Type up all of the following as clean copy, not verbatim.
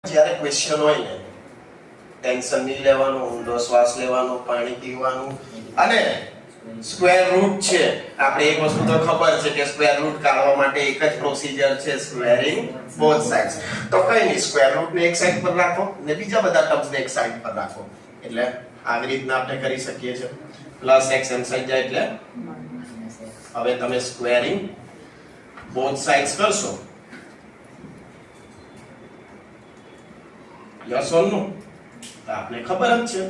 જ્યારે ક્વેશ્ચન હોય ને ટેન્શન નહીં લેવાનું, ઊંડો શ્વાસ લેવાનો, પાણી પીવાનું અને સ્ક્વેર રૂટ છે. આપણે એક વસ્તુ તો ખબર છે કે સ્ક્વેર રૂટ કાઢવા માટે એક જ પ્રોસિજર છે, સ્ક્વેરિંગ બોથ સાઇડ્સ. તો કઈ નહીં, સ્ક્વેર રૂટ ને એક સાઈડ પર રાખો ને બીજા બધા ટર્મ્સ ને એક સાઈડ પર રાખો, એટલે આવી રીતના આપણે કરી શકીએ છીએ. પ્લસ x એમ સાઈડ જાય એટલે હવે તમે સ્ક્વેરિંગ બોથ સાઇડ્સ કરશો. યસ ઓર નો? તો આપણે ખબર જ છે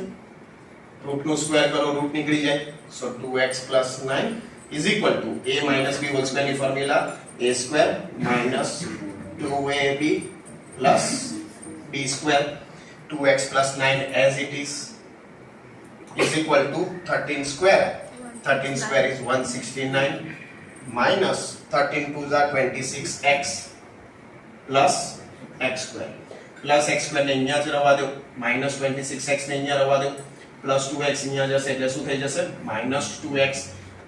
રૂટ નું સ્ક્વેર કરો રૂટ નીકળી જાય. સો 2x 9 is equal to a minus b whole square ની formula a square minus 2ab plus b square 2x plus 9 as it is equal to 13 square. 13 square is 169 minus 13 2s are 26x plus x square. Plus x square ને અહીંયા જ રવા દો, minus 26x ને અહીંયા રવા દો, પ્લસ 2x અહીંયા જશે એટલે શું થઈ જશે? માઈનસ 2x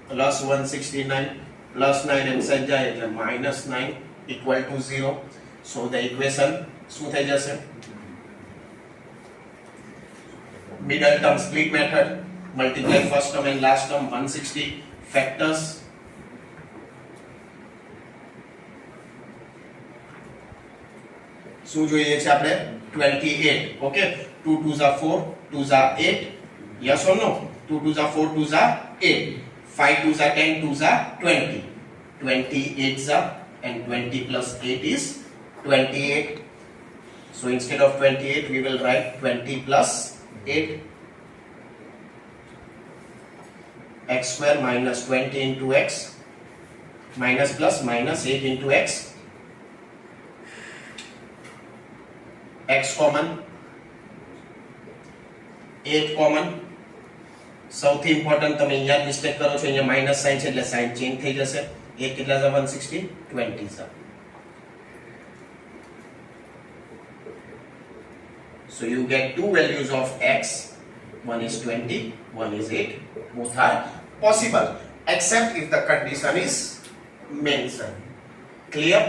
પ્લસ 169 પ્લસ 9 એમ સાઈડ જાય એટલે minus 9 equal to 0. So the equation શું થઈ જશે? Middle term split method, multiply first term and last term 160 factors. શું જોઈએ છે આપણે? 28. Okay, 2 2s are 4, 2s are 8. Yes or no? 2 2s are 4, 2s are 8. 5 2s are 10, 2s are 20. 28s are and 20 plus 8 is 28. So instead of 28 we will write 20 plus 8. X square minus 20 into x minus plus minus 8 into x. x common, 8 common. સૌથી important તમે અહીંયા mistake કરો છો, અહીંયા minus sign છે એટલે sign change થઈ જશે. 8 કેટલા છે? 160, 20 છે. So you get two values of x, one is 20, one is 8. Both are possible except if the condition is mentioned. Clear?